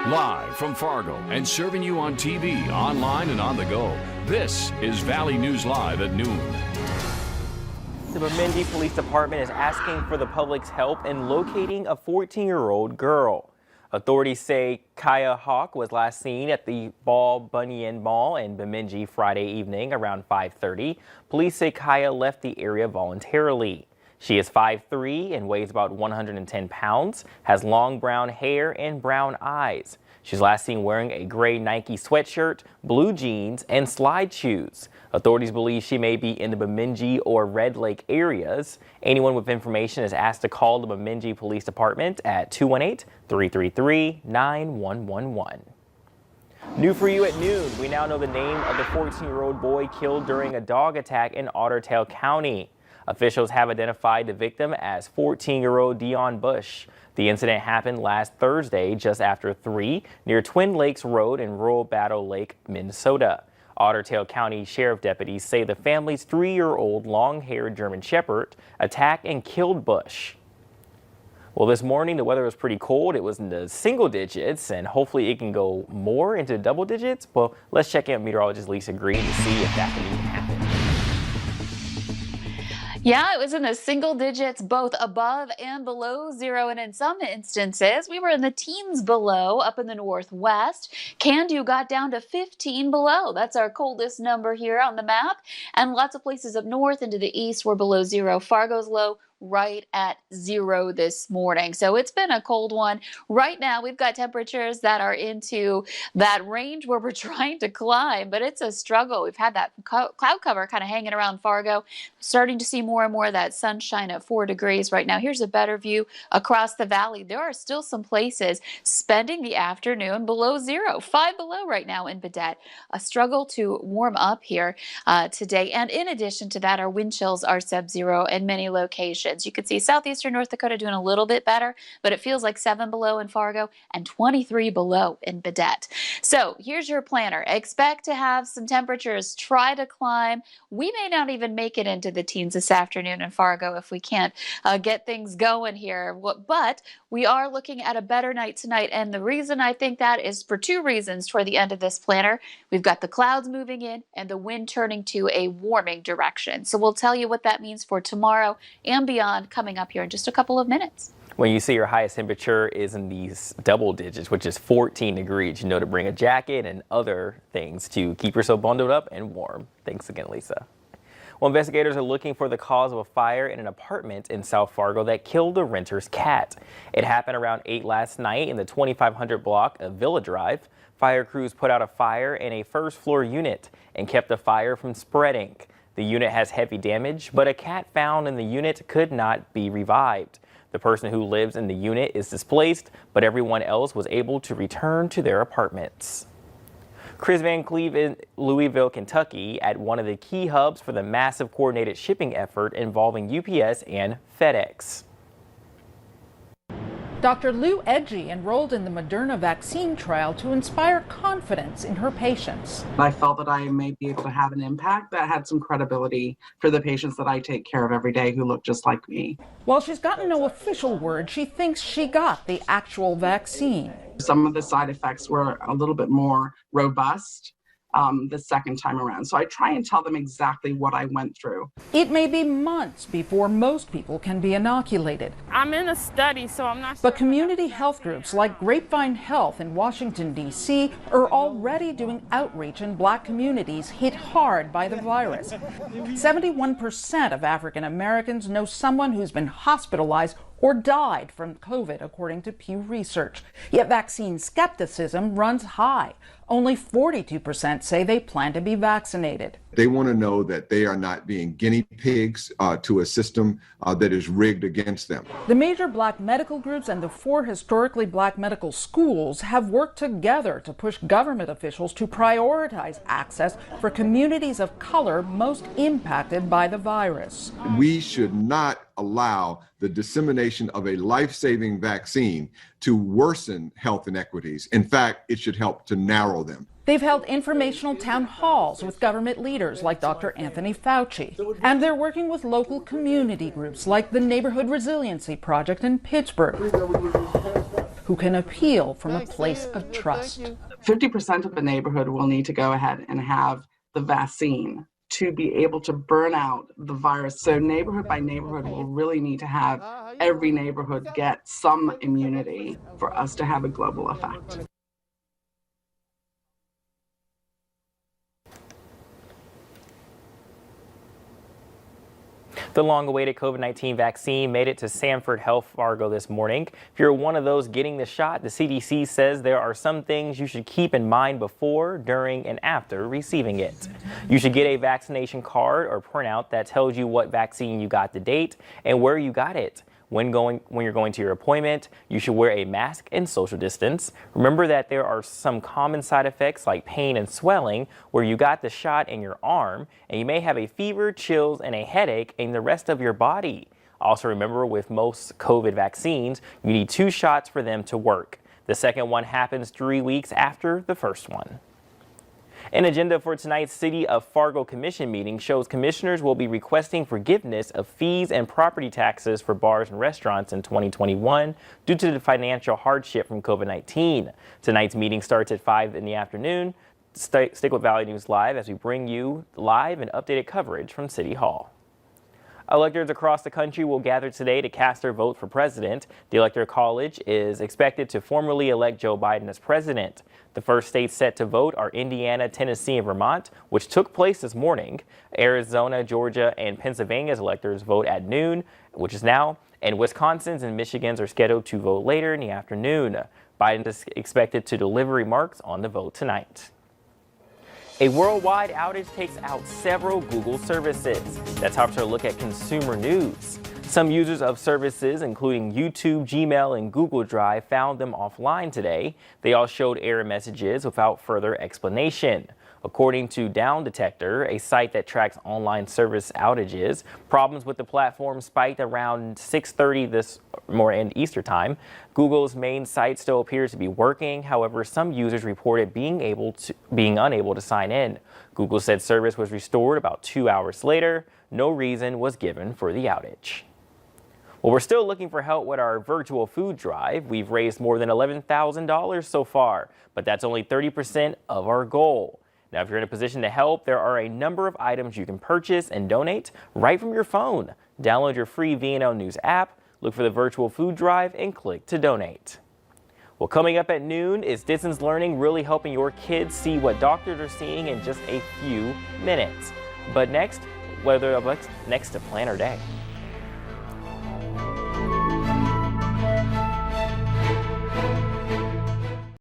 Live from Fargo and serving you on TV, online, and on the go, this is Valley News Live at noon. The Bemidji Police Department is asking for the public's help in locating a 14-year-old girl. Authorities say Kaya Hawk was last seen at the Ball Bunyan Mall in Bemidji Friday evening around 5:30. Police say Kaya left the area voluntarily. She is 5'3" and weighs about 110 pounds, has long brown hair and brown eyes. She's last seen wearing a gray Nike sweatshirt, blue jeans, and slide shoes. Authorities believe she may be in the Bemidji or Red Lake areas. Anyone with information is asked to call the Bemidji Police Department at 218-333-9111. New for you at noon, we now know the name of the 14-year-old boy killed during a dog attack in Otter Tail County. Officials have identified the victim as 14-year-old Dion Bush. The incident happened last Thursday just after 3 near Twin Lakes Road in rural Battle Lake, Minnesota. Otter Tail County Sheriff deputies say the family's 3-year-old long-haired German Shepherd attacked and killed Bush. Well, this morning the weather was pretty cold. It was in the single digits, and hopefully it can go more into double digits. Well, let's check in with meteorologist Lisa Green to see if that can even happen. Yeah, it was in the single digits, both above and below zero. And in some instances, we were in the teens below up in the northwest. Candu got down to 15 below. That's our coldest number here on the map. And lots of places up north into the east were below zero. Fargo's low right at 0 this morning. So it's been a cold one. Right now, we've got temperatures that are into that range where we're trying to climb, but it's a struggle. We've had that cloud cover kind of hanging around Fargo, starting to see more and more of that sunshine at 4 degrees right now. Here's a better view across the valley. There are still some places spending the afternoon below 0, 5 below right now in Baudette. A struggle to warm up here today. And in addition to that, our wind chills are sub-zero in many locations. You can see southeastern North Dakota doing a little bit better, but it feels like 7 below in Fargo and 23 below in Baudette. So here's your planner. Expect to have some temperatures try to climb. We may not even make it into the teens this afternoon in Fargo if we can't get things going here. But we are looking at a better night tonight. And the reason I think that is for 2 reasons toward the end of this planner. We've got the clouds moving in and the wind turning to a warming direction. So we'll tell you what that means for tomorrow and beyond coming up here in just a couple of minutes. When you see your highest temperature is in these double digits, which is 14 degrees, you know to bring a jacket and other things to keep yourself bundled up and warm. Thanks again, Lisa. Well, investigators are looking for the cause of a fire in an apartment in South Fargo that killed a renter's cat. It happened around 8 last night in the 2500 block of Villa Drive. Fire crews put out a fire in a first-floor unit and kept the fire from spreading. The unit has heavy damage, but a cat found in the unit could not be revived. The person who lives in the unit is displaced, but everyone else was able to return to their apartments. Chris Van Cleve in Louisville, Kentucky, at one of the key hubs for the massive coordinated shipping effort involving UPS and FedEx. Dr. Lou Edgy enrolled in the Moderna vaccine trial to inspire confidence in her patients. I felt that I may be able to have an impact that had some credibility for the patients that I take care of every day who look just like me. While she's gotten no official word, she thinks she got the actual vaccine. Some of the side effects were a little bit more robust the second time around. So I try and tell them exactly what I went through. It may be months before most people can be inoculated. I'm in a study, so I'm not sure. But community health groups like Grapevine Health in Washington, D.C. are already doing outreach in Black communities hit hard by the virus. 71% of African Americans know someone who's been hospitalized or died from COVID, according to Pew Research. Yet vaccine skepticism runs high. Only 42% say they plan to be vaccinated. They want to know that they are not being guinea pigs to a system that is rigged against them. The major Black medical groups and the 4 historically Black medical schools have worked together to push government officials to prioritize access for communities of color most impacted by the virus. We should not allow the dissemination of a life-saving vaccine to worsen health inequities. In fact, it should help to narrow them. They've held informational town halls with government leaders like Dr. Anthony Fauci. And they're working with local community groups like the Neighborhood Resiliency Project in Pittsburgh, who can appeal from a place of trust. 50% of the neighborhood will need to go ahead and have the vaccine to be able to burn out the virus. So neighborhood by neighborhood will really need to have every neighborhood get some immunity for us to have a global effect. The long-awaited COVID-19 vaccine made it to Sanford Health Fargo this morning. If you're one of those getting the shot, the CDC says there are some things you should keep in mind before, during, and after receiving it. You should get a vaccination card or printout that tells you what vaccine you got, the date, and where you got it. When you're going to your appointment, you should wear a mask and social distance. Remember that there are some common side effects like pain and swelling where you got the shot in your arm, and you may have a fever, chills, and a headache in the rest of your body. Also remember, with most COVID vaccines, you need 2 shots for them to work. The second one happens 3 weeks after the first one. An agenda for tonight's City of Fargo Commission meeting shows commissioners will be requesting forgiveness of fees and property taxes for bars and restaurants in 2021 due to the financial hardship from COVID-19. Tonight's meeting starts at 5 in the afternoon. Stick with Valley News Live as we bring you live and updated coverage from City Hall. Electors across the country will gather today to cast their vote for president. The Electoral College is expected to formally elect Joe Biden as president. The first states set to vote are Indiana, Tennessee, and Vermont, which took place this morning. Arizona, Georgia, and Pennsylvania's electors vote at noon, which is now, and Wisconsin's and Michigan's are scheduled to vote later in the afternoon. Biden is expected to deliver remarks on the vote tonight. A worldwide outage takes out several Google services. That tops our look at consumer news. Some users of services, including YouTube, Gmail, and Google Drive, found them offline today. They all showed error messages without further explanation. According to Down Detector, a site that tracks online service outages, problems with the platform spiked around 6:30 this morning Eastern time. Google's main site still appears to be working. However, some users reported being unable to sign in. Google said service was restored about 2 hours later. No reason was given for the outage. Well, we're still looking for help with our virtual food drive. We've raised more than $11,000 so far, but that's only 30% of our goal. Now, if you're in a position to help, there are a number of items you can purchase and donate right from your phone. Download your free VNL News app, look for the virtual food drive, and click to donate. Well, coming up at noon, is distance learning really helping your kids see what doctors are seeing in just a few minutes? But next, next to Plan Our Day.